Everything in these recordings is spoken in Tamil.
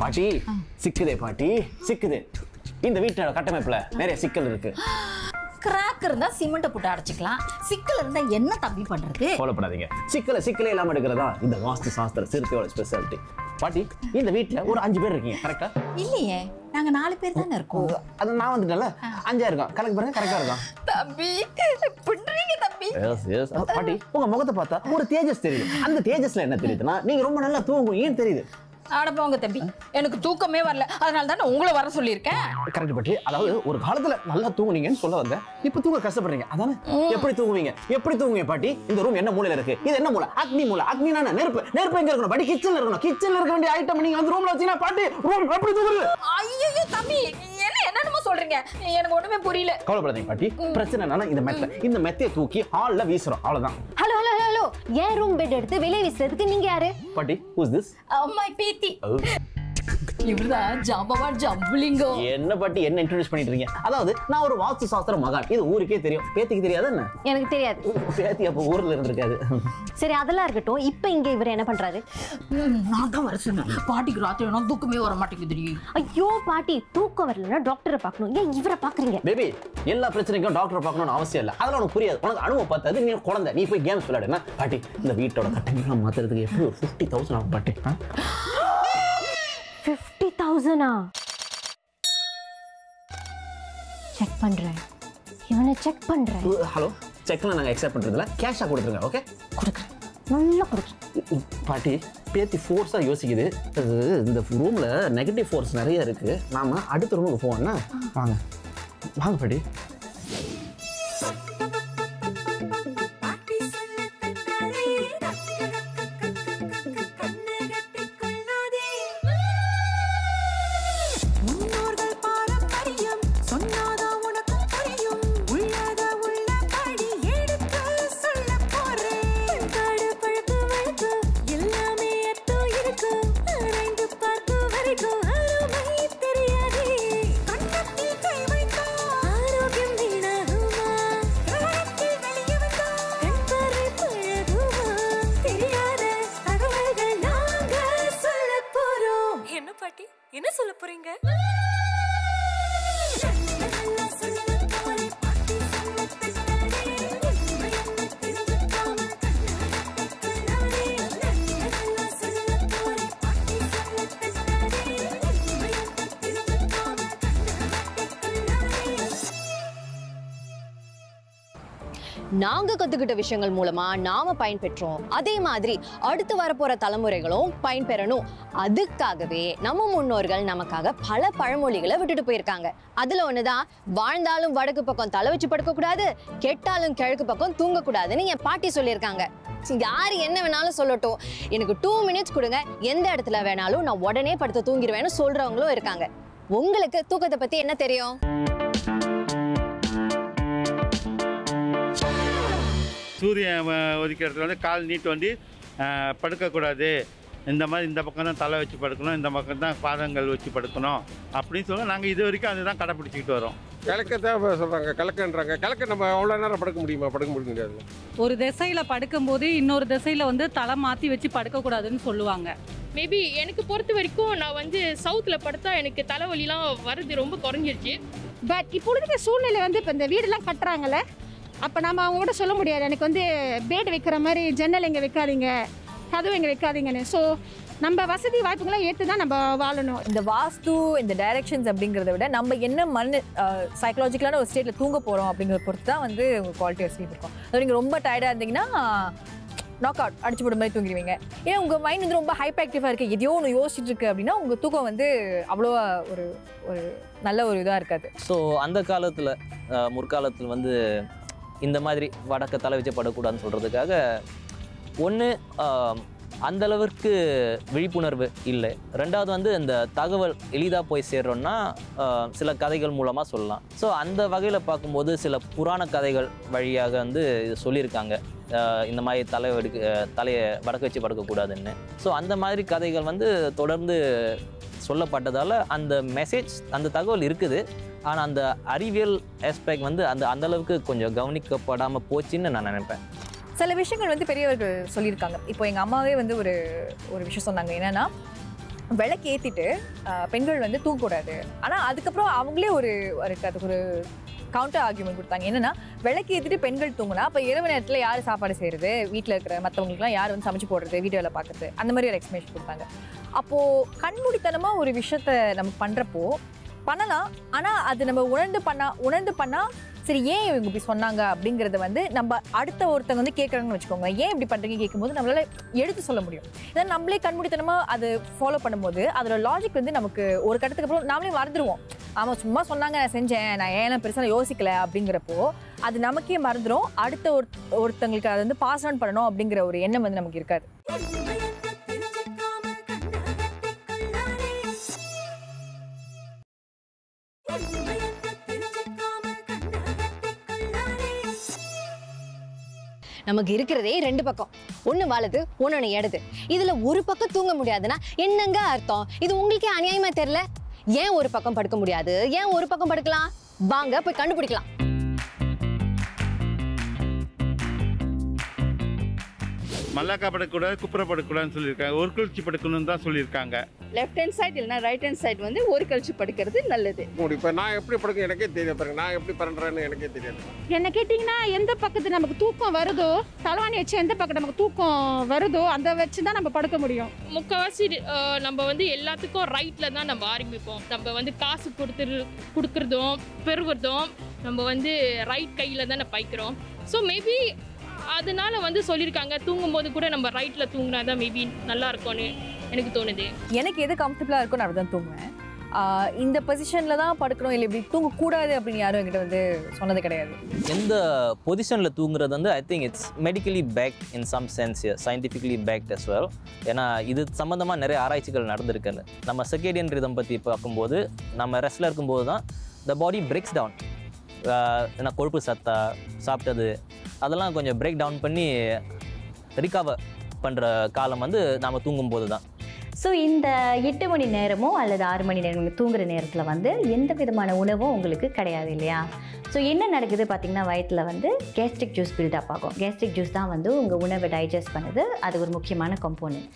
பாட்டி சிக்குதே பாட்டி சிக்குது. இந்த வீட்டோட கட்டமைப்புல நிறைய சிக்கல் இருக்கு. கிராக் இருந்தா சிமெண்ட் போட்டு அடைச்சிக்கலாம். சிக்கல் இருந்தா என்ன தம்பி பண்றது? கவலைப்படாதீங்க. சிக்கலே இல்லாம எடுக்கிறதா இந்த வாஸ்து சாஸ்திர சிறுத்தையோட ஸ்பெஷாலிட்டி. பாட்டி இந்த வீட்டுல ஒரு 5 பேர் இருக்கீங்க கரெக்டா? இல்லையே, நாங்க 4 பேர் தானே இருக்கோம். அது நான் வந்துட்டேன்ல 5 இருக்கோம். கணக்கு பாருங்க கரெக்டா இருக்கும். தம்பி பண்றீங்க தம்பி. பாட்டி உங்க முகத்தை பார்த்தா ஒரு தேஜஸ் தெரியுது. அந்த தேஜஸ்ல என்ன தெரியுதுன்னா நீங்க ரொம்ப நல்லா தூங்குவீங்கன்னு தெரியுது. ஆட போங்க தம்பி, எனக்கு தூக்கமே வரல, அதனால தான் உங்களை வர சொல்லியிருக்கேன். கரெக்ட் பாட்டி. அதாவது ஒரு காலத்துல நல்லா தூங்குனீங்கன்னு சொல்ல வந்தேன். இப்ப தூங்க கஷ்டப்படுறீங்க அதானே? எப்படி தூங்குவீங்க பாட்டி? இந்த ரூம் என்ன மூலையில இருக்கு? இது என்ன மூலை? அக்னி மூலை. அக்னினா நெருப்பு எங்க இருக்கணும் பாட்டி? கிச்சன்ல இருக்கணும். கிச்சன்ல இருக்க வேண்டிய ஐட்டம் நீங்க வந்து ரூம்ல வச்சீங்கன்னா பாட்டி ரூம் எப்படி தூங்குறது? ஐயோ தம்பி, என்னமோ சொல்றீங்க, எனக்கு ஒண்ணுமே புரியல. கவலைப்படாதீங்க பாட்டி. பிரச்சனை என்னன்னா இந்த மெத்தையை தூக்கி ஹால்ல வீசுறோம் அவ்வளவுதான். ஹலோ ஏன் ரூம் பெட் எடுத்து வெளியே வீசுறதுக்கு நீங்க யாரு? பாட்டி who's this? மை பேத்தி. இவர்தான் ஜாம்பவான் ஜம்புலிங்கம். என்ன பாட்டி என்ன இன்ட்ரோ듀ce பண்ணிட்டு இருக்கீங்க? அதாவது நான் ஒரு வாஸ்து சாஸ்திர மகான். இது ஊருக்கே தெரியும். பேத்திக்கு தெரியாது என்ன? எனக்கு தெரியாது. பேத்தி அப்ப ஊர்ல இருந்திருக்காது. சரி அதெல்லாம் இருக்கட்டும். இப்போ இங்க இவர் என்ன பண்றாரு? நான் தான் வர சொன்னேன். பாட்டிக்கு ராத்திரி நான் தூக்கமே வர மாட்டேங்குது. ஐயோ பாட்டி தூக்கம் வரலன்னா டாக்டரை பார்க்கணும். ஏன் இவரை பாக்குறீங்க? பேபி எல்லா பிரச்சனைக்கும் டாக்டரை பார்க்கணும்னு அவசியம் இல்லை. அதெல்லாம் உனக்கு புரியாது. உனக்கு அனுபவம் பார்த்தாது. நீ குழந்தை, நீ போய் கேம்ஸ் விளையாடுனா. பாட்டி இந்த வீட்டோட கட்டமைப்பெல்லாம் மாத்துறதுக்கு எப்படி ஒரு 50,000 ஆகும் பாட்டி? 50,000? செக் பண்றேன். இவனை செக் பண்றேன். ஹலோ செக்லாம் நாங்கள் அக்செப்ட் பண்றதில்ல. கேஷாக கொடுத்துருங்க. ஓகே கொடுக்குறேன். நல்லா கொடுக்குறேன். பாட்டி பேத்தி ஃபோர்ஸாக யோசிக்குது. இந்த ரூமில் நெகட்டிவ் ஃபோர்ஸ் நிறைய இருக்கு. நாம அடுத்த ரூமுக்கு போவோம்னா வாங்க பாட்டி. என்ன சொல்ல போறீங்க? நாங்க கத்துக்கிட்ட விஷயங்கள் மூலமா நாம பயன்பெற்றோம். அதே மாதிரி அடுத்து வரப்போற தலைமுறைகளும் பயன்பெறணும். அதுக்காகவே நம்ம முன்னோர்கள் நமக்காக பல பழமொழிகளை விட்டுட்டு போயிருக்காங்க. அதுல ஒண்ணுதான், வாழ்ந்தாலும் வடக்கு பக்கம் தலை வச்சு படுக்க கூடாது, கெட்டாலும் கிழக்கு பக்கம் தூங்க கூடாதுன்னு என் பாட்டி சொல்லியிருக்காங்க. யாரு என்ன வேணாலும் சொல்லட்டும், எனக்கு 2 மினிட்ஸ் கொடுங்க, எந்த இடத்துல வேணாலும் நான் உடனே படுத்து தூங்கிடுவேன்னு சொல்றவங்களும் இருக்காங்க. உங்களுக்கு தூக்கத்தை பத்தி என்ன தெரியும்? சூரியன் ஒதுக்கிற இடத்துல வந்து கால் நீட்டு வந்து படுக்கக்கூடாது. இந்த மாதிரி இந்த பக்கம் தான் தலை வச்சு படுக்கணும், இந்த பக்கம் தான் பாதங்கள் வச்சு படுக்கணும் அப்படின்னு சொல்ல நாங்கள் இது வரைக்கும் அதுதான் கடைப்பிடிச்சிக்கிட்டு வரோம். கிழக்கத்தான் சொல்கிறாங்க, கிழக்குன்றாங்க. கிழக்கு நம்ம அவ்வளோ நேரம் படுக்க முடியுமா? படுக்க முடியாது. ஒரு திசையில் படுக்கும்போது இன்னொரு திசையில் வந்து தலை மாற்றி வச்சு படுக்கக்கூடாதுன்னு சொல்லுவாங்க. மேபி எனக்கு பொறுத்த வரைக்கும் நான் வந்து சவுத்தில் படுத்தா எனக்கு தலைவலிலாம் வருது, ரொம்ப குறைஞ்சிருச்சு. பட் இப்பொழுதுக்கு சூழ்நிலை வந்து இப்போ இந்த வீடெல்லாம் கட்டுறாங்கல்ல, அப்போ நம்ம அவங்க கூட சொல்ல முடியாது எனக்கு வந்து பேட் வைக்கிற மாதிரி ஜன்னல் எங்கே வைக்காதீங்க, கதவு எங்கே வைக்காதீங்கன்னு. ஸோ நம்ம வசதி வாய்ப்புகளை ஏற்று தான் நம்ம வாழணும். இந்த வாஸ்து, இந்த டைரக்ஷன்ஸ் அப்படிங்கிறத விட நம்ம என்ன சைக்கலாஜிக்கலான ஒரு ஸ்டேட்டில் தூங்க போகிறோம் அப்படிங்கிறத பொறுத்து தான் வந்து உங்கள் குவாலிட்டி ஆஃப் ஸ்லீப் இருக்கும். அது நீங்கள் ரொம்ப டயர்டாக இருந்தீங்கன்னா நாக் அவுட் அடிச்சு போட மாதிரி தூங்கிடுவீங்க. ஏன்னா உங்கள் மைண்ட் வந்து ரொம்ப ஹைப்பர் ஆக்டிவாக இருக்குது, எதையோ ஒன்று யோசிச்சுட்டு இருக்கு அப்படின்னா உங்கள் தூக்கம் வந்து அவ்வளோவா ஒரு ஒரு நல்ல ஒரு இதாக இருக்காது. ஸோ அந்த காலத்தில் முற்காலத்தில் வந்து இந்த மாதிரி வடக்க தலை வச்சு படக்கூடாதுன்னு சொல்கிறதுக்காக ஒன்று அந்தளவிற்கு விழிப்புணர்வு இல்லை. ரெண்டாவது வந்து இந்த தகவல் எளிதாக போய் சேர்றோன்னா சில கதைகள் மூலமாக சொல்லலாம். ஸோ அந்த வகையில் பார்க்கும்போது சில புராண கதைகள் வழியாக வந்து இது சொல்லியிருக்காங்க, இந்த மாதிரி தலையை வடக்கு வச்சு படுக்கக்கூடாதுன்னு. ஸோ அந்த மாதிரி கதைகள் வந்து தொடர்ந்து சொல்லப்பட்டதால் அந்த மெசேஜ், அந்த தகவல் இருக்குது. ஆனால் அந்த அறிவியல் ஆஸ்பெக்ட் வந்து அந்தளவுக்கு கொஞ்சம் கவனிக்கப்படாமல் போச்சுன்னு நான் நினைப்பேன். சில விஷயங்கள் வந்து பெரியவர்கள் சொல்லியிருக்காங்க. இப்போ எங்கள் அம்மாவே வந்து ஒரு விஷயம் சொன்னாங்க. என்னென்னா, விளக்கு ஏற்றிட்டு பெண்கள் வந்து தூங்கக்கூடாது. ஆனால் அதுக்கப்புறம் அவங்களே அதுக்கு ஒரு கவுண்டர் ஆர்கியூமெண்ட் கொடுத்தாங்க. என்னென்னா, விளக்கு ஏற்றிட்டு பெண்கள் தூங்கினா அப்போ இரவு நேரத்தில் யார் சாப்பாடு செய்கிறது, வீட்டில் இருக்கிற மற்றவங்களுக்குலாம் யார் வந்து சமைச்சு போடுறது, வீட்டு வேலை பார்க்குறது, அந்த மாதிரி ஒரு எக்ஸ்பிளேஷன் கொடுத்தாங்க. அப்போது கண்மூடித்தனமாக ஒரு விஷயத்த நம்ம பண்ணுறப்போ பண்ணலாம். ஆனால் அது நம்ம உணர்ந்து பண்ணால் சரி ஏன் இவங்க இப்படி சொன்னாங்க அப்படிங்கிறத வந்து நம்ம அடுத்த ஒருத்தவங்க வந்து கேட்குறாங்கன்னு வச்சுக்கோங்க. ஏன் இப்படி பண்ணுறீங்க கேட்கும்போது நம்மளால எடுத்து சொல்ல முடியும். ஏன்னா நம்மளே கண்மூடித்தனமாக அது ஃபாலோ பண்ணும்போது அதோட லாஜிக் வந்து நமக்கு ஒரு கட்டத்துக்கு அப்புறம் நாமளே மறந்துடுவோம். ஆமாம், சும்மா சொன்னாங்க, நான் செஞ்சேன், நான் ஏன்னா பெருசாக யோசிக்கல அப்படிங்கிறப்போ அது நமக்கே மறந்துடும். அடுத்த ஒருத்தங்களுக்கு அதை வந்து பாஸ் ஆன் பண்ணணும் அப்படிங்கிற ஒரு எண்ணம் வந்து நமக்கு இருக்காது. நமக்கு இருக்கிறதே 2 பக்கம், ஒன்று வலது ஒன்று இடது. இதில் ஒரு பக்கம் தூங்க முடியாதுன்னா என்னங்க அர்த்தம்? இது உங்களுக்கே அநியாயமா தெரியல? ஏன் ஒரு பக்கம் படுக்க முடியாது, ஏன் ஒரு பக்கம் படுக்கலாம்? வாங்க போய் கண்டுபிடிக்கலாம். மல்லாக்கா படக்கூடாது, குப்புற படக்கூடாதுன்னு சொல்லியிருக்காங்க. ஒரு கழிச்சு படுக்கணும்னு தான் சொல்லியிருக்காங்க. லெஃப்ட் ஹேண்ட் சைடு இல்லைனா ரைட் ஹேண்ட் சைடு வந்து ஒரு கழிச்சு படுக்கிறது நல்லது. இப்போ நான் எப்படி படுக்க எனக்கே தெரியாது பாருங்க, நான் எப்படி பண்ணுறேன்னு எனக்கே தெரியாது. என்ன கேட்டிங்கன்னா, எந்த பக்கத்து நமக்கு தூக்கம் வருதோ, தலைவாணி வச்சு எந்த பக்கம் நமக்கு தூக்கம் வருதோ அந்த வச்சு தான் நம்ம படுக்க முடியும். முக்கால்வாசி நம்ம வந்து எல்லாத்துக்கும் ரைட்டில் தான் நம்ம ஆரம்பிப்போம். நம்ம வந்து காசு கொடுக்குறதும் பெறுவதும் நம்ம வந்து ரைட் கையில் தானே பைக்கிறோம். ஸோ மேபி அதனால வந்து சொல்லியிருக்காங்க, தூங்கும்போது கூட நம்ம ரைட்டில் தூங்கினா தான் மேபி நல்லா இருக்கும்னு எனக்கு தோணுது. எனக்கு எது கம்ஃபர்டபுளாக இருக்கும் நான் அப்படி தான் தூங்குவேன். இந்த பொசிஷனில் தான் படுக்கணும், இல்லை இப்படி தூங்கக்கூடாது அப்படின்னு யாரும் என்கிட்ட வந்து சொன்னது கிடையாது. எந்த பொசிஷனில் தூங்குறது வந்து I think it's medically backed in some sense, scientifically backed as well. ஏன்னா இது சம்மந்தமாக நிறைய ஆராய்ச்சிகள் நடந்திருக்குன்னு. நம்ம சர்கேடியன் ரிதம் பற்றி பார்க்கும்போது நம்ம ரெஸ்ட்டில் இருக்கும்போது தான் த பாடி பிரேக்ஸ் டவுன். ஏன்னா கொழுப்பு சத்தா சாப்பிட்டது அதெல்லாம் கொஞ்சம் பிரேக் டவுன் பண்ணி ரிகவர் பண்ணுற காலம் வந்து நாம் தூங்கும்போது தான். ஸோ இந்த 8 மணி நேரமோ அல்லது 6 மணி நேரம் தூங்குற நேரத்தில் வந்து எந்த விதமான உணவும் உங்களுக்கு கிடையாது இல்லையா? ஸோ என்ன நடக்குது பார்த்திங்கன்னா, வயிற்றில் வந்து கேஸ்ட்ரிக் ஜூஸ் பில்டப் ஆகும். கேஸ்ட்ரிக் ஜூஸ் தான் வந்து உங்கள் உணவை டைஜஸ்ட் பண்ணுது. அது ஒரு முக்கியமான கம்போனன்ட்.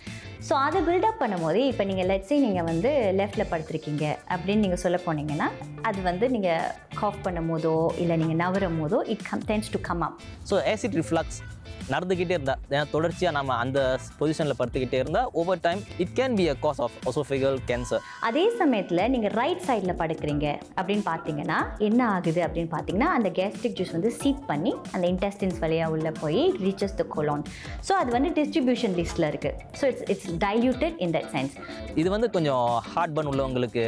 ஸோ அதை பில்டப் பண்ணும்போது இப்போ நீங்கள் லெட்ஸே நீங்கள் வந்து லெஃப்ட்டில் படுத்துருக்கீங்க அப்படின்னு நீங்கள் சொல்ல போனீங்கன்னா, அது வந்து நீங்கள் காஃப் பண்ணும் போதோ இல்லை நீங்கள் நவரும் போதோ tends to come up. So acid reflux நடந்துக்கிட்டே இருந்தால், ஏன்னா தொடர்ச்சியாக நம்ம அந்த பொசிஷனில் படுத்துக்கிட்டே இருந்தால் over time it can be a cause of oesophageal cancer. அதே சமயத்தில் நீங்கள் ரைட் சைடில் படுக்கிறீங்க அப்படின்னு பார்த்தீங்கன்னா என்ன ஆகுது அப்படின்னு பார்த்தீங்கன்னா, அந்த கேஸ்ட்ரிக் ஜூஸ் வந்து சீப் பண்ணி அந்த இன்டெஸ்டின்ஸ் வழியாக உள்ளே போய் ரீச்சஸ் த கொலான். ஸோ அது வந்து டிஸ்ட்ரிபியூஷன் லிஸ்ட்டில் இருக்குது. So it's diluted in that sense. இது வந்து கொஞ்சம் ஹார்ட் பர்ன் உள்ளவங்களுக்கு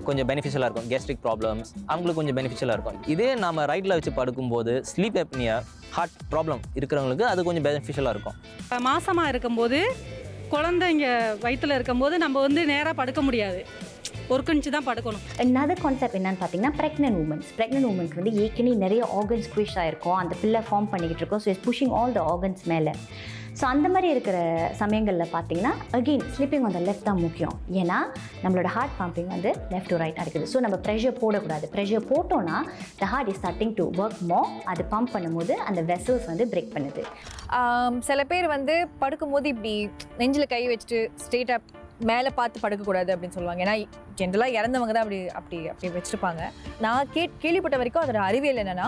கொஞ்சம் பெனிஃபிஷியலாக இருக்கும். கேஸ்ட்ரிக் ப்ராப்ளம்ஸ் அவங்களுக்கு கொஞ்சம் பெனிஃபிஷியலாக இருக்கும். இதே நம்ம ரைட்டில் வச்சு படுக்கும்போது ஸ்லீப் அப்னியா, ஹார்ட் ப்ராப்ளம் இருக்கிறவங்களுக்கு அது கொஞ்சம் பெனிஃபிஷியலாக இருக்கும். மாசமாக இருக்கும்போது குழந்தைங்க வயிற்றில் இருக்கும்போது நம்ம வந்து நேராக படுக்க முடியாது, ஒரு கணிச்சு தான் படுக்கணும். another கான்செப்ட் என்னன்னு பார்த்தீங்கன்னா, ப்ரெக்னென்ட் உமனுக்கு வந்து ஏற்கனவே நிறைய ஆர்கன்ஸ் ஸ்குவிஷ் ஆகிருக்கும், அந்த பில்லை ஃபார்ம் பண்ணிக்கிட்டு இருக்கோம். So it's pushing all the organs மேலே. ஸோ அந்த மாதிரி இருக்கிற சமயங்களில் பார்த்தீங்கன்னா again sleeping on the left தான் முக்கியம். ஏன்னா நம்மளோட ஹார்ட் பம்பிங் வந்து லெஃப்ட் டு ரைட் நடக்குது. ஸோ நம்ம ப்ரெஷர் போடக்கூடாது. ப்ரெஷர் போட்டோன்னா the heart is starting to work more. அது பம்ப் பண்ணும்போது அந்த வெசல்ஸ் வந்து பிரேக் பண்ணுது. சில பேர் வந்து படுக்கும்போது இப்படி நெஞ்சில் கை வச்சுட்டு ஸ்ட்ரெயிட்டாக மேலே பார்த்து படுக்கக்கூடாது அப்படின்னு சொல்லுவாங்க. ஏன்னா ஜென்ரலாக இறந்தவங்க தான் அப்படி வச்சுருப்பாங்க. நான் கேள்விப்பட்ட வரைக்கும் அதோட அறிவியல் என்னென்னா,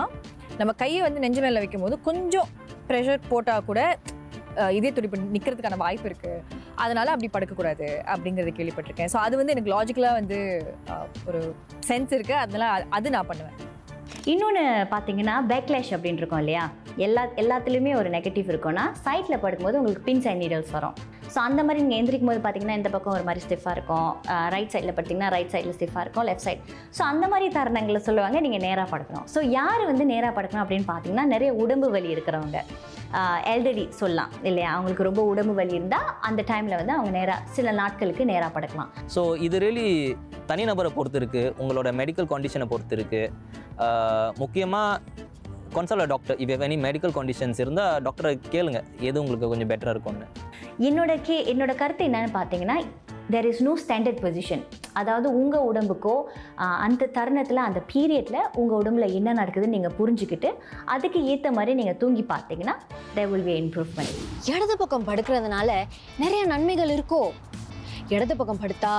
நம்ம கையை வந்து நெஞ்சு மேலே வைக்கும்போது கொஞ்சம் ப்ரெஷர் போட்டால் கூட இதே துடிப்பு நிற்கிறதுக்கான வாய்ப்பு இருக்குது. அதனால் அப்படி படுக்கக்கூடாது அப்படிங்கிறத கேள்விப்பட்டிருக்கேன். ஸோ அது வந்து எனக்கு லாஜிக்கலாக வந்து ஒரு சென்ஸ் இருக்குது. அதனால் அது நான் பண்ணுவேன். இன்னொன்று பார்த்தீங்கன்னா, பேக்லேஷ் அப்படின்னு இருக்கோம் இல்லையா, எல்லாத்துலேயுமே ஒரு நெகட்டிவ் இருக்கும்னா சைட்டில் படுக்கும்போது உங்களுக்கு பின் சைட் நீடல்ஸ் வரும். ஸோ அந்த மாதிரி நீங்கள் எந்திரிக்கும் போது பார்த்தீங்கன்னா இந்த பக்கம் ஒரு மாதிரி ஸ்டிஃபாக இருக்கும், ரைட் சைடில் பார்த்தீங்கன்னா ரைட் சைடில் ஸ்டிஃபாக இருக்கும், லெஃப்ட் சைட். ஸோ அந்த மாதிரி தருணங்களில் சொல்லுவாங்க நீங்கள் நேராக படுக்கணும். ஸோ யார் வந்து நேராக படுக்கணும் அப்படின்னு பார்த்தீங்கன்னா, நிறைய உடம்பு வலி இருக்கிறவங்க, எல்டரி சொல்லலாம் இல்லையா, அவங்களுக்கு ரொம்ப உடம்பு வலி இருந்தால் அந்த டைமில் வந்து அவங்க நேராக சில நாட்களுக்கு நேராக படுக்கலாம். ஸோ இது ரியலி தனிநபரை பொறுத்து இருக்குது, உங்களோட மெடிக்கல் கண்டிஷனை பொறுத்து இருக்குது. முக்கியமாக consult doctor. If any medical conditions இருந்தால் டாக்டரை கேளுங்க, எது உங்களுக்கு கொஞ்சம் பெட்டராக இருக்கும்னு. என்னோட கருத்து என்னன்னு பார்த்தீங்கன்னா, there is no standard position. அதாவது உங்கள் உடம்புக்கோ அந்த தருணத்தில் அந்த பீரியடில் உங்கள் உடம்புல என்ன நடக்குதுன்னு நீங்கள் புரிஞ்சுக்கிட்டு அதுக்கு ஏற்ற மாதிரி நீங்கள் தூங்கி பார்த்தீங்கன்னா there will be improvement. இடது பக்கம் படுக்கிறதுனால நிறைய நன்மைகள் இருக்கோ? இடது பக்கம் படுத்தா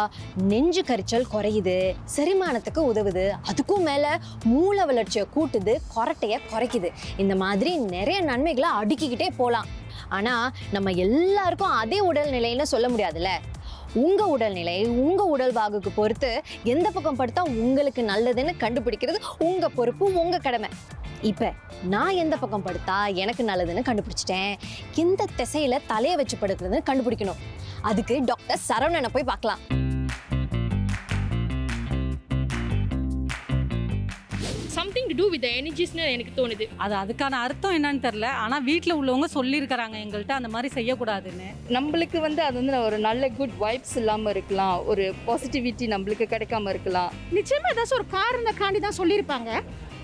நெஞ்சு கரிச்சல் குறையுது, செரிமானத்துக்கு உதவுது, அதுக்கும் மேலே மூளை வளர்ச்சியை கூட்டுது, கொரட்டையை குறைக்குது. இந்த மாதிரி நிறைய நன்மைகளை அடுக்கிக்கிட்டே போகலாம். ஆனால் நம்ம எல்லாருக்கும் அதே உடல்நிலைன்னு சொல்ல முடியாதுல்ல. உங்கள் உடல்நிலை உங்கள் உடல் வாகுக்கு பொறுத்து எந்த பக்கம் படுத்தா உங்களுக்கு நல்லதுன்னு கண்டுபிடிக்கிறது உங்கள் பொறுப்பு, உங்கள் கடமை. இப்போ நான் எந்த பக்கம் படுத்தா எனக்கு நல்லதுன்னு கண்டுபிடிச்சிட்டேன். எந்த திசையில் தலையை வச்சு படுக்கிறதுன்னு கண்டுபிடிக்கணும். அதுக்கு டாக்டர் சரவணனை போய் பார்க்கலாம். சம்திங் டு டூ வித் எனர்ஜிஸ்னு எனக்கு தோணுது. அதுக்கான அர்த்தம் என்னன்னு தெரில. ஆனால் வீட்டில் உள்ளவங்க சொல்லியிருக்கிறாங்க எங்கள்கிட்ட அந்த மாதிரி செய்யக்கூடாதுன்னு. நம்மளுக்கு அது ஒரு நல்ல குட் வைப்ஸ் இல்லாமல் இருக்கலாம், ஒரு பாசிட்டிவிட்டி நம்மளுக்கு கிடைக்காம இருக்கலாம். நிச்சயமாக ஏதாச்சும் ஒரு காரணக்காண்டி தான் சொல்லியிருப்பாங்க.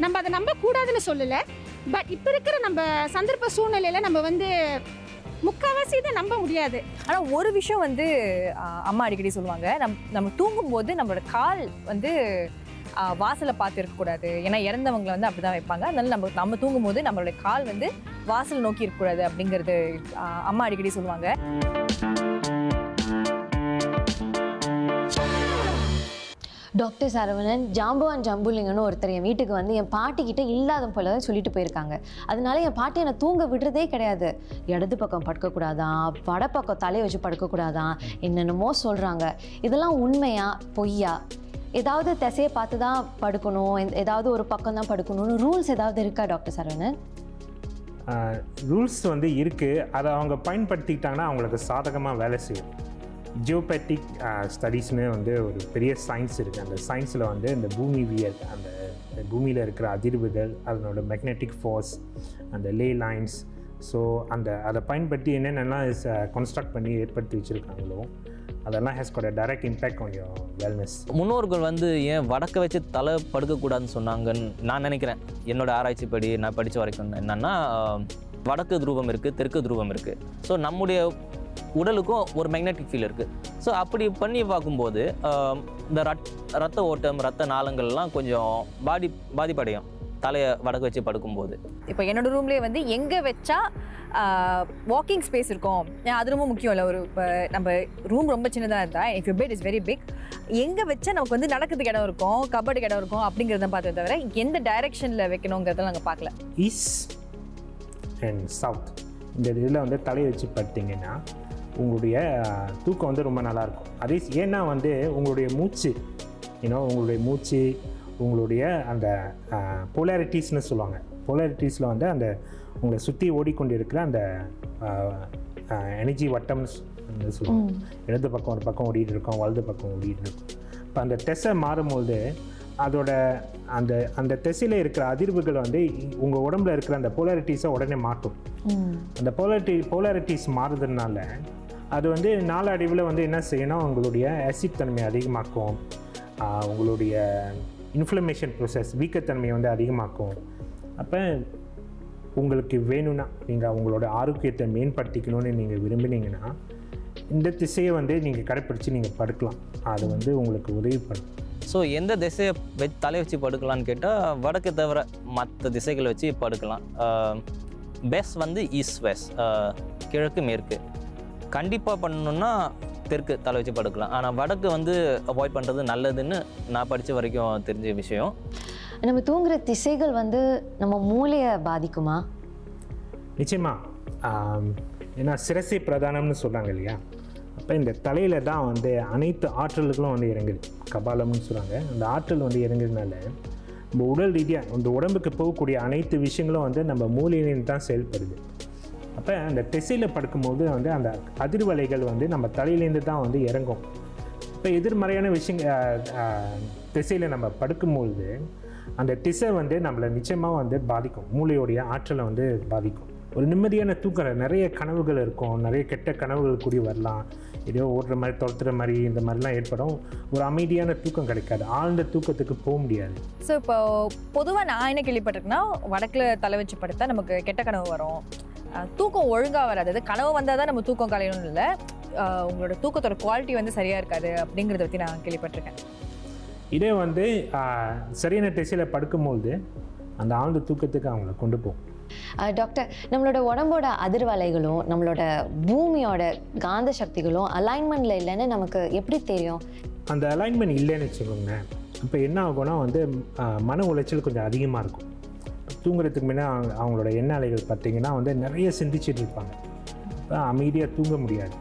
நம்ம அதை நம்பக்கூடாதுன்னு சொல்லலை. பட் இப்போ இருக்கிற நம்ம சந்தர்ப்ப சூழ்நிலையில் நம்ம முக்கால்வாசி இதை நம்ப முடியாது. ஆனால் ஒரு விஷயம் அம்மா அடிக்கடி சொல்லுவாங்க, நம்ம தூங்கும்போது நம்மளோட கால் வாசலை பார்த்து இருக்கக்கூடாது. ஏன்னா இறந்தவங்களை அப்படி தான் வைப்பாங்க. அதனால நம்ம தூங்கும்போது நம்மளுடைய கால் வாசல் நோக்கி இருக்கக்கூடாது அப்படிங்கிறது அம்மா அடிக்கடி சொல்லுவாங்க. டாக்டர் சரவணன் ஜாம்பவான் ஜம்புலிங்கன்னு ஒருத்தர் என் வீட்டுக்கு என் பாட்டிக்கிட்ட இல்லாத போல தான் சொல்லிட்டு போயிருக்காங்க. அதனால என் பாட்டி என்னை தூங்க விடுறதே கிடையாது. இடது பக்கம் படுக்கக்கூடாதான், வடப்பக்கம் தலையை வச்சு படுக்கக்கூடாதான், என்னென்னமோ சொல்கிறாங்க. இதெல்லாம் உண்மையா பொய்யா? ஏதாவது திசையை பார்த்து தான் படுக்கணும், ஏதாவது ஒரு பக்கம் தான் படுக்கணும்னு ரூல்ஸ் ஏதாவது இருக்கா டாக்டர் சரவணன்? ரூல்ஸ் இருக்குது. அதை அவங்க பயன்படுத்திக்கிட்டாங்கன்னா அவங்களுக்கு சாதகமாக வேலை செய்யும். ஜியோபேட்டிக் ஸ்டடீஸ்னு ஒரு பெரிய சயின்ஸ் இருக்குது. அந்த சயின்ஸில் இந்த பூமிவியல், அந்த பூமியில் இருக்கிற அதிர்வுகள், அதனோட மேக்னெட்டிக் ஃபோர்ஸ், அந்த லே லைன்ஸ், ஸோ அதை பயன்படுத்தி என்னென்னலாம் கன்ஸ்ட்ரக்ட் பண்ணி ஏற்படுத்தி வச்சுருக்காங்களோ அதெல்லாம் has God a direct impact on your wellness. முன்னோர்கள் ஏன் வடக்க வச்சு தலை படுக்கக்கூடாதுன்னு சொன்னாங்கன்னு நான் நினைக்கிறேன். என்னோட ஆராய்ச்சிப்படி நான் படித்த வரைக்கும் என்னென்னா, வடக்கு துருவம் இருக்குது, தெற்கு துருவம் இருக்குது. ஸோ நம்முடைய உடலுக்கும் ஒரு மேக்னெட்டிக் ஃபீல் இருக்குது. ஸோ அப்படி பண்ணி பார்க்கும்போது இந்த ரத்த ஓட்டம், ரத்த நாளங்கள்லாம் கொஞ்சம் பாதிப்படையும் தலையை வடக்கு வச்சு படுக்கும்போது. இப்போ என்னோடய ரூம்லேயே எங்கே வச்சா வாக்கிங் ஸ்பேஸ் இருக்கும், அது ரொம்ப முக்கியம் இல்லை. இப்போ நம்ம ரூம் ரொம்ப சின்னதாக இருந்தால், if you bed is very big, எங்கே வச்சா நமக்கு நடக்கிறதுக்கு இடம் இருக்கும், கபடுக்கு இடம் இருக்கும் அப்படிங்கிறத பார்த்தே தவிர எந்த டைரெக்ஷனில் வைக்கணுங்கிறதெல்லாம் நாங்கள் பார்க்கல. ஈஸ்ட் அண்ட் சவுத் இந்த இதில் தலையை வச்சு படுத்திங்கன்னா உங்களுடைய தூக்கம் ரொம்ப நல்லாயிருக்கும். அதே ஏன்னா உங்களுடைய மூச்சு, உங்களுடைய மூச்சு, உங்களுடைய அந்த போலாரிட்டிஸ்னு சொல்லுவாங்க. போலாரிட்டிஸில் அந்த உங்களை சுற்றி ஓடிக்கொண்டு இருக்கிற அந்த எனர்ஜி வட்டம்னு சொல்லுவாங்க. இடது பக்கம் ஒரு பக்கம் ஓடிட்டு இருக்கோம், வலது பக்கம் ஓடிட்டு இருக்கோம். இப்போ அந்த திசை மாறும்போது அதோட அந்த திசையில் இருக்கிற அதிர்வுகள் உங்கள் உடம்புல இருக்கிற அந்த போலாரிட்டிஸை உடனே மாட்டும். அந்த போலாரிட்டிஸ் மாறுறதுனால அது நாளடைவில் என்ன செய்யணும், உங்களுடைய ஆசிட் தன்மையை அதிகமாக்கும், உங்களுடைய இன்ஃப்ளமேஷன் ப்ரோசஸ் வீக்கத்தன்மையை அதிகமாக்கும். அப்போ உங்களுக்கு வேணும்னா, நீங்கள் உங்களோட ஆரோக்கியத்தை மேம்படுத்திக்கணும்னு நீங்கள் விரும்பினீங்கன்னா இந்த திசையை நீங்கள் கடைப்பிடிச்சு நீங்கள் படுக்கலாம். அது உங்களுக்கு உதவி பண்ணும். ஸோ எந்த திசையை தலை வச்சு படுக்கலான்னு கேட்டால், வடக்கு தவிர மற்ற திசைகளை வச்சு படுக்கலாம். பெஸ்ட் ஈஸ்ட் வெஸ்ட், கிழக்கு மேற்கு. கண்டிப்பாக பண்ணணுன்னா தெற்கு தலை வச்சு படுக்கலாம். ஆனால் வடக்கு அவாய்ட் பண்ணுறது நல்லதுன்னு நான் படித்த வரைக்கும் தெரிஞ்ச விஷயம். நம்ம தூங்குற திசைகள் நம்ம மூளையை பாதிக்குமா? நிச்சயமாக. ஏன்னா சிரசை பிரதானம்னு சொல்கிறாங்க இல்லையா, அப்போ இந்த தலையில் தான் அனைத்து ஆற்றல்களும் இறங்குது. கபாலம்னு சொல்கிறாங்க. அந்த ஆற்றல் இறங்குறதுனால நம்ம உடல் ரீதியாக இந்த உடம்புக்கு போகக்கூடிய அனைத்து விஷயங்களும் நம்ம மூளையிலேருந்து தான் செயல்படுது. அப்போ அந்த திசையில் படுக்கும்போது அந்த அதிர்வலைகள் நம்ம தலையிலேருந்து தான் இறங்கும். இப்போ எதிர்மறையான திசையில் நம்ம படுக்கும்போது அந்த திசை நம்மளை நிச்சயமாக பாதிக்கும், மூளையோடைய ஆற்றலை பாதிக்கும். ஒரு நிம்மதியான தூக்கம், நிறைய கனவுகள் இருக்கும், நிறைய கெட்ட கனவுகள் கூடி வரலாம், ஏதோ ஓடுற மாதிரி துரத்துற மாதிரி இந்த மாதிரிலாம் ஏற்படும். ஒரு அமைதியான தூக்கம் கிடைக்காது, ஆழ்ந்த தூக்கத்துக்கு போக முடியாது. ஸோ இப்போ பொதுவாக நான் என்ன கேள்விப்பட்டிருக்கேன்னா, வடக்கில் தலை வச்சு படுத்தா நமக்கு கெட்ட கனவு வரும், தூக்கம் ஒழுங்காக வராது. கனவு வந்தால் தான் நம்ம தூக்கம் கலையணும்னு இல்லை, உங்களோட தூக்கத்தோட குவாலிட்டி வந்து சரியாக இருக்காது அப்படிங்கிறத பற்றி நான் கேள்விப்பட்டிருக்கேன். இதே வந்து சரியான திசையில் படுக்கும்போது அந்த ஆழ்ந்த தூக்கத்துக்கு அவங்கள கொண்டு போகும். டாக்டர், நம்மளோட உடம்போட அதிர்வலைகளும் நம்மளோட பூமியோட காந்த சக்திகளும் அலைன்மெண்ட்ல இல்லைன்னு நமக்கு எப்படி தெரியும்? அந்த அலைன்மெண்ட் இல்லைன்னு வச்சுக்கோங்க, இப்போ என்ன ஆகும்னா வந்து மன உளைச்சல் கொஞ்சம் அதிகமாக இருக்கும். தூங்குறதுக்கு முன்னே அவங்களோட எண்ண அலைகள் பார்த்திங்கன்னா வந்து நிறைய சிந்திச்சுட்டு இருப்பாங்க. அமைதியாக தூங்க முடியாது.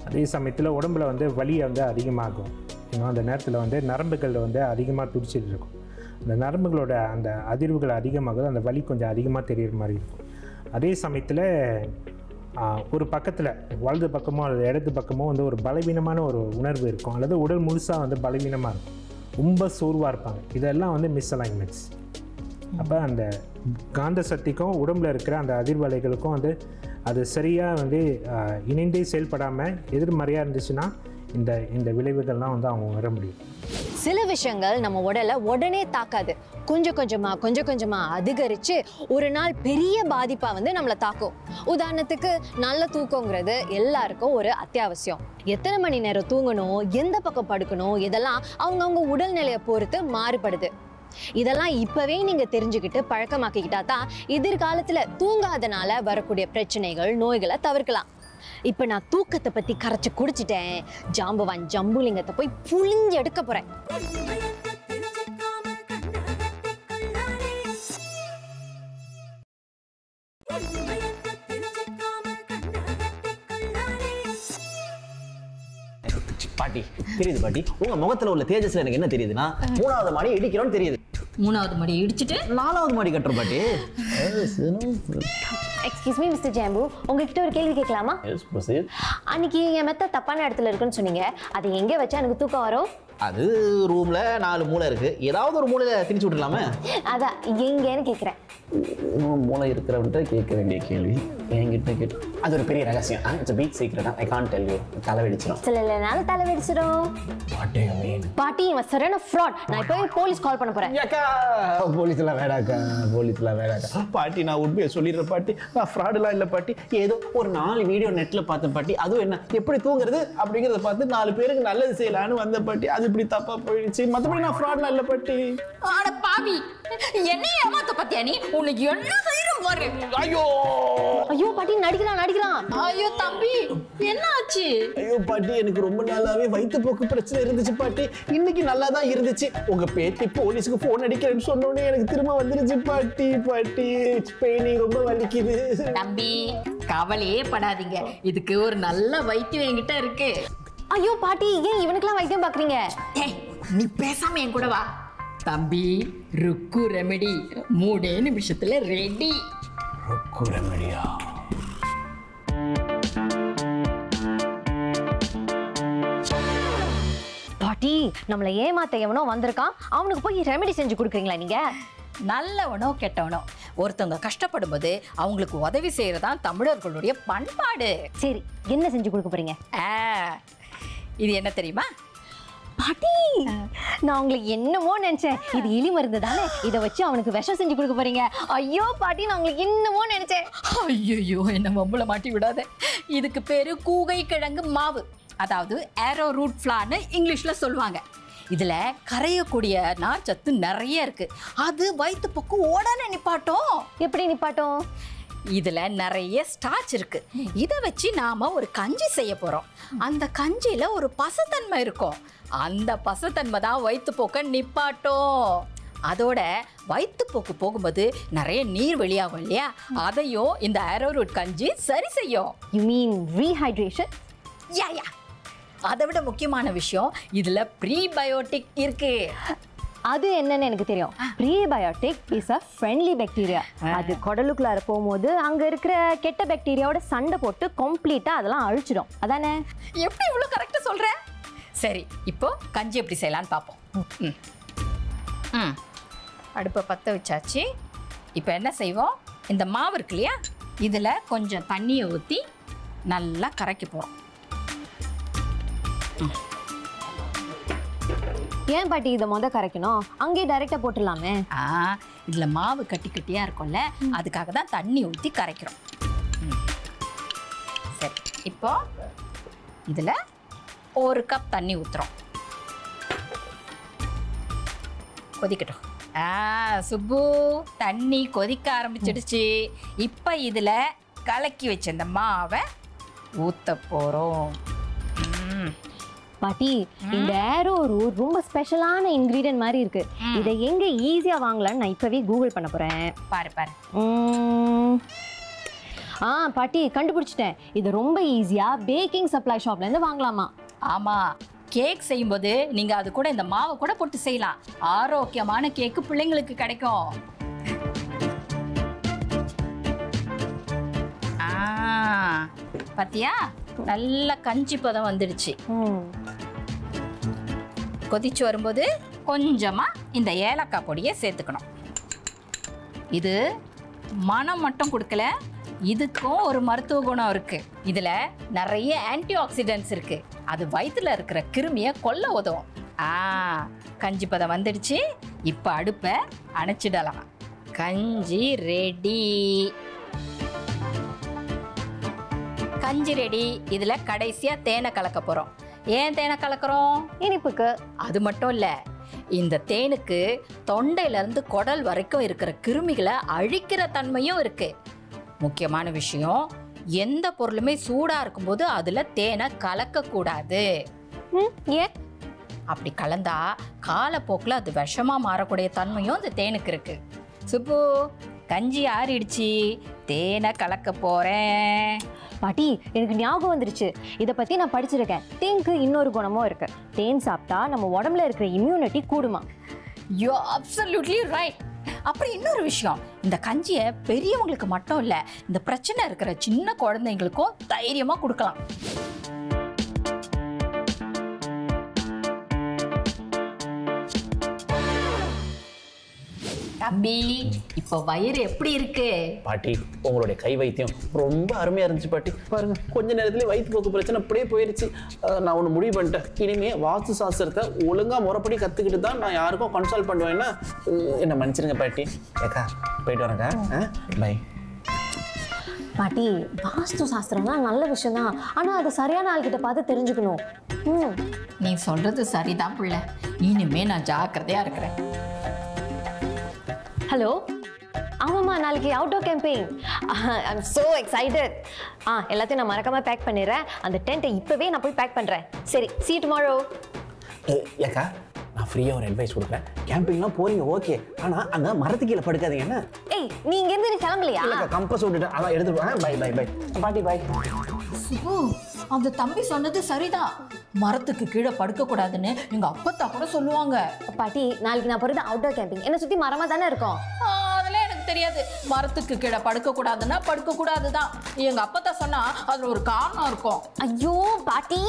அதே சமயத்தில் உடம்புல வந்து வலியை வந்து அதிகமாகும். இன்னும் அந்த நேரத்தில் வந்து நரம்புகள் வந்து அதிகமாக துடிச்சிட்டு இருக்கும். அந்த நரம்புகளோட அந்த அதிர்வுகள் அதிகமாகுது, அந்த வலி கொஞ்சம் அதிகமாக தெரிகிற மாதிரி இருக்கும். அதே சமயத்தில் ஒரு பக்கத்தில் வலது பக்கமோ அல்லது இடது பக்கமோ வந்து ஒரு பலவீனமான ஒரு உணர்வு இருக்கும், அல்லது உடல் முழுசாக வந்து பலவீனமாக இருக்கும், ரொம்ப சோர்வாக இருப்பாங்க. இதெல்லாம் வந்து மிஸ்அலைன்மெண்ட்ஸ். அப்போ அந்த காந்த சக்திக்கும் உடம்பில் இருக்கிற அந்த அதிர்வலைகளுக்கும் வந்து அது சரியாக வந்து இணைந்தே செயல்படாமல் எதிர்மறையாக இருந்துச்சுன்னா இந்த விளைவுகள்லாம் வந்து அவங்க உணர முடியும். சில விஷயங்கள் நம்ம உடலை உடனே தாக்காது, கொஞ்சம் கொஞ்சமா அதிகரித்து ஒரு நாள் பெரிய பாதிப்பாக வந்து நம்மளை தாக்கும். உதாரணத்துக்கு நல்ல தூக்கங்கிறது எல்லாருக்கும் ஒரு அத்தியாவசியம். எத்தனை மணி நேரம் தூங்கணும், எந்த பக்கம் படுக்கணும், இதெல்லாம் அவங்கவுங்க உடல்நிலையை பொறுத்து மாறுபடுது. இதெல்லாம் இப்பவே நீங்க தெரிஞ்சுக்கிட்டு பழக்கமாக்கிக்கிட்டா தான் எதிர்காலத்துல தூங்காதனால வரக்கூடிய பிரச்சனைகள், நோய்களை தவிர்க்கலாம். இப்ப நான் தூக்கத்தை பத்தி கரைச்சு குடிச்சிட்டேன். ஜாம்பவான் ஜம்புலிங்கத்தை போய் புழிஞ்சு எடுக்க போறேன். பாட்டி தெரியுது பாட்டி, உங்க முகத்துல உள்ள தேஜஸ்ல எனக்கு என்ன தெரியுதுன்னா 3வது மாடி இடிக்கிறோம்னு தெரியுது. 3வது மாடி இடிச்சிட்டு 4வது மாடி கட்டுறோம் பாட்டி. எக்ஸ்கியூஸ் மீ மிஸ்டர் ஜாம்பு, உங்ககிட்ட ஒரு கேள்வி கேட்கலாமா? Yes proceed. அன்னைக்கு என் மெத்த தப்பான இடத்துல இருக்குன்னு சொன்னீங்க, அதை எங்கே வச்சா எனக்கு தூக்கம் வரும்? அது ரூம்ல 4 மூளை இருக்கு, ஏதாவது ஒரு மூலையில திணிச்சு விட்டுலாமே. அதான் எங்கன்னு கேட்குறேன். மூளை இருக்கிறவன்ட்ட கேட்க வேண்டிய கேள்வி என்கிட்ட கேட்டு அது ஒரு பெரிய ரகசியம். It's a big secret. I can't tell you. தலை வெடிச்சிடும். சில இல்லைனாலும் தலை வெடிச்சிடும். பாட்டி இவன் சரியான ஃப்ராட். நான் இப்போ போலீஸ் கால் பண்ண போறேன். போலீஸ்லாம் வேடாக்கா. பாட்டி நான் உண்மையை சொல்லிடுறேன் பாட்டி, நான் ஃப்ராடுலாம் இல்லை பாட்டி. ஏதோ ஒரு 4 வீடியோ நெட்ல பார்த்தேன் பாட்டி. அதுவும் என்ன எப்படி தூங்குறது அப்படிங்கிறத பார்த்து 4 பேருக்கு நல்லது செய்யலான்னு வந்த பாட்டி. அது இப்படி தப்பா போயிடுச்சு. மற்றபடி நான் ஃப்ராட்லாம் இல்லை பாட்டி. அட பாவி, என்ன ஏமாத்த பத்தியா நீ? உனக்கு என்ன செய்யறோம் பாரு. ஐயோ பாட்டி நடிக்கிறான். ஐயோ தம்பி, என்ன ஆச்சு? ஐயோ பாட்டி, எனக்கு ரொம்ப நாளாவே வயிற்றுப்போக்கு பிரச்சனை இருந்துச்சு பாட்டி. இன்னைக்கு நல்லா தான் இருந்துச்சு. உங்க பேத்தி போலீஸுக்கு போன் அடிக்கிறேன்னு சொன்னோடனே எனக்கு திரும்ப வந்துருச்சு பாட்டி. பெயினிங் ரொம்ப வலிக்குது. தம்பி கவலையே படாதீங்க, இதுக்கு ஒரு நல்ல வைத்தியம் என்கிட்ட இருக்கு. ஐயோ பாட்டி, ஏன் இவனுக்கெல்லாம் வைத்தியம் பாக்குறீங்க? நீ பேசாம என் கூட வா. தம்பி, ருக்கு ரெமெடி 3 நிமிஷத்துல ரெடி. ருக்கு ரெமெடியா? பாட்டி, நம்மளை ஏமாத்த எவனோ வந்திருக்கான், அவனுக்கு போய் ரெமெடி செஞ்சு கொடுக்குறீங்களா நீங்க? நல்லவனோ கெட்டவனோ ஒருத்தவங்க கஷ்டப்படும் போது அவங்களுக்கு உதவி செய்யறதான் தமிழர்களுடைய பண்பாடு. சரி, என்ன செஞ்சு கொடுக்க போறீங்க? இது என்ன தெரியுமா பாட்டி? நான் உங்களுக்கு என்னமோ நினைச்சேன். இது இலி மருந்து தானே, இதை வச்சு அவனுக்கு விஷம் செஞ்சு கொடுக்க போறீங்க. ஐயோ பாட்டி, நான் உங்களுக்கு என்னமோ நினைச்சேன். ஐயோ, என்ன மம்புல மாட்டி விடாத. இதுக்கு பேரு கூகை கிழங்கு மாவு, அதாவது ஏரோ ரூட் ஃப்ளார்னு இங்கிலீஷ்ல சொல்லுவாங்க. இதுல கரையக்கூடிய நார்ச்சத்து நிறைய இருக்கு. அது வயிற்றுப்போக்கு உடனே நிப்பாட்டும். எப்படி நிப்பாட்டும்? இதுல நிறைய ஸ்டார்ச் இருக்கு. இதை வச்சு நாம ஒரு கஞ்சி செய்ய போறோம். அந்த கஞ்சியில ஒரு பசத்தன்மை இருக்கும். அந்த பசத்தன்மை தான் வயிற்றுப்போக்க நிப்பாட்டும். அதோட வயிற்றுப்போக்கு போகும்போது நிறைய நீர் வெளியாகும் இல்லையா, அதையும் இந்த ஆரோரூட் கஞ்சி சரி செய்யும். You mean rehydration? யா. அதை விட முக்கியமான விஷயம், இதுல ப்ரீபயோட்டிக் இருக்கு. அது என்னன்னு எனக்கு தெரியும். Prebiotic is a friendly bacteria. அது குடலுக்குள்ளார போகும்போது அங்க இருக்கிற கெட்ட பாக்டீரியாவோட சண்டை போட்டு கம்ப்ளீட்டா அதெல்லாம் அழிச்சிடும். அதானே? எப்படி இவ்வளவு கரெக்டா சொல்ற? சரி, இப்போ கஞ்சி எப்படி செய்யலான்னு பார்ப்போம். அடுப்பை பற்ற வச்சாச்சு. இப்போ என்ன செய்வோம், இந்த மாவு இருக்கு இல்லையா, இதில் கொஞ்சம் தண்ணியை ஊற்றி நல்லா கரைக்க போகிறோம். ஏன் பாட்டி இதை கரைக்கணும்? அங்கேயே டைரெக்டாக போட்டுடலாமே. இதில் மாவு கட்டி கட்டியாக இருக்கும்ல, அதுக்காக தான் தண்ணி ஊற்றி கரைக்கிறோம். சரி, இப்போ இதில் 1 கப் தண்ணி ஊற்றுறோம். கொதிக்கட்டும். சுப்பு, தண்ணி கொதிக்க ஆரம்பிச்சிடுச்சு. இப்போ இதில் கலக்கி வச்ச இந்த மாவை ஊற்ற போகிறோம். பாட்டி, இந்த ஏரோ ரூட் ரொம்ப ஸ்பெஷலான இன்கிரீடியன்ட் மாதிரி இருக்கு. இதை எங்க ஈஸியா வாங்கலாம்னு நான் இப்பவே கூகுள் பண்ண போறேன். பாரு. பாட்டி, கண்டுபிடிச்சிட்டேன். இது ரொம்ப ஈஸியா பேக்கிங் சப்ளை ஷாப்ல இருந்து வாங்கலாமா? ஆமா, கேக் செய்யும்போது நீங்க அது கூட இந்த மாவை கூட போட்டு செய்யலாம். ஆரோக்கியமான கேக்கு பிள்ளைங்களுக்கு கிடைக்கும். பாத்தியா, நல்ல கஞ்சி பதம் வந்துடுச்சு. கொதிச்சு வரும்போது கொஞ்சமா இந்த ஏலக்காய் பொடியை சேர்த்துக்கணும். இது மனம் மட்டும் கொடுக்கல, இதுக்கும் ஒரு மருத்துவ குணம் இருக்கு. இதுல நிறைய ஆன்டி ஆக்சிடென்ட்ஸ் இருக்கு. அது வயிற்றுல இருக்கிற கிருமியை கொல்ல உதவும். கஞ்சி பதம் வந்துடுச்சு. இப்போ அடுப்பை அணைச்சிடலாம். கஞ்சி ரெடி. கஞ்சி ரெடி. இதுல கடைசியா தேனை கலக்க போறோம். ஏன் தேனை கலக்கிறோம்? இனிப்புக்கு. அது மட்டும் இல்ல, இந்த தேனுக்கு தொண்டையில இருந்து குடல் வரைக்கும் இருக்கிற கிருமிகளை அழிக்கிற தன்மையும் இருக்கு. முக்கியமான விஷயம், எந்த பொருளுமே சூடா இருக்கும்போது அதுல தேனை கலக்க கூடாது. ஏன்? அப்படி கலந்தா காலப்போக்கில் அது விஷமா மாறக்கூடிய தன்மையும் இந்த தேனுக்கு இருக்கு. சுப்பு, கஞ்சி ஆறிடுச்சு, தேனை கலக்க போறேன். பாட்டி, எனக்கு ஞாபகம் வந்துருச்சு. இதை பத்தி நான் படிச்சிருக்கேன். தேனுக்கு இன்னொரு குணமும் இருக்கு. தேன் சாப்பிட்டா நம்ம உடம்புல இருக்கிற இம்யூனிட்டி கூடுமா? You absolutely right. அப்புறம் இன்னொரு விஷயம், இந்த கஞ்சியை பெரியவங்களுக்கு மட்டும் இல்லை, இந்த பிரச்சனை இருக்கிற சின்ன குழந்தைங்களுக்கும் தைரியமா கொடுக்கலாம். தம்பி, இப்போ வயிறு எப்படி இருக்கு? பாட்டி, உங்களுடைய கை வைத்தியம் ரொம்ப அருமையா இருந்துச்சு பாட்டி. பாருங்க, கொஞ்ச நேரத்துல வயிற்று போக்கு பிரச்சனை அப்படியே போயிருச்சு. நான் ஒன்று முடிவு பண்ணிட்டேன். இனிமே வாஸ்து சாஸ்திரத்தை ஒழுங்கா முறைப்படி கத்துக்கிட்டு தான் நான் யாருக்கும் கன்சல்ட் பண்ணுவேன்னா என்ன மன்னிச்சிருங்க பாட்டி. ஏக்கா, போயிட்டு வரேங்க. பை. பாட்டி, வாஸ்து சாஸ்திரம்னா நல்ல விஷயம் தான். ஆனா அது சரியான ஆள்கிட்ட பார்த்து தெரிஞ்சுக்கணும். நீ சொல்றது சரிதான் பிள்ளை. இனிமே நான் ஜாக்கிரதையா இருக்கிறேன். ஹலோ, ஆமாம்மா, நாளைக்கு outdoor camping. I'm so excited. எல்லாத்தையும் நான் மறக்காம பேக் பண்ணிடுறேன். அந்த டென்ட்டை இப்போவே நான் போய் பேக் பண்ணுறேன். சரி, see you tomorrow. ஏக்கா, நான் ஃப்ரீயாக ஒரு அட்வைஸ் கொடுக்குறேன். கேம்பிங்லாம் போறீங்க ஓகே, ஆனால் அங்கே மரத்து கீழே படுக்காதீங்க. என்ன? நீ இங்கேருந்து நீ கிளம்பலையா? கம்பஸ் விட்டுட்டேன், அதான் எடுத்துட்டு. பை பை பை பாட்டி, பை. சுப்பு, அந்த தம்பி சொன்னது சரிதான். மரத்துக்கு கீழே படுக்க கூடாதுன்னு எங்க அப்பத்தா கூட சொல்லுவாங்க. பாட்டி, நாளைக்கு நான் போறது அவுட்டோர் கேம்பிங். என்ன சுத்தி மரமா தானே இருக்கும். அதெல்லாம் எனக்கு தெரியாது. மரத்துக்கு கீழே படுக்க கூடாதுன்னா படுக்க கூடாதுதான். எங்க அப்பத்தா சொன்னா அதுல ஒரு காரணம் இருக்கும். ஐயோ பாட்டி,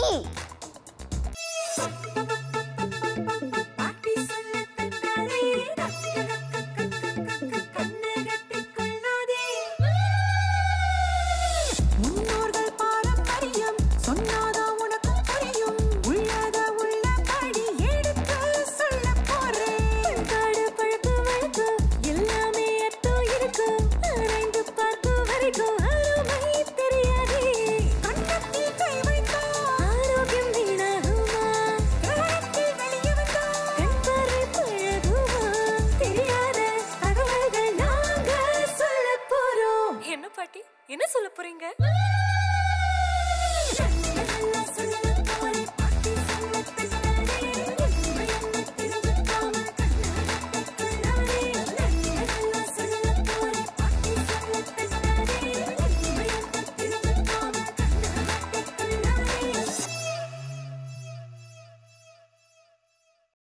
என்ன பாட்டி, என்ன சொல்ல போறீங்க?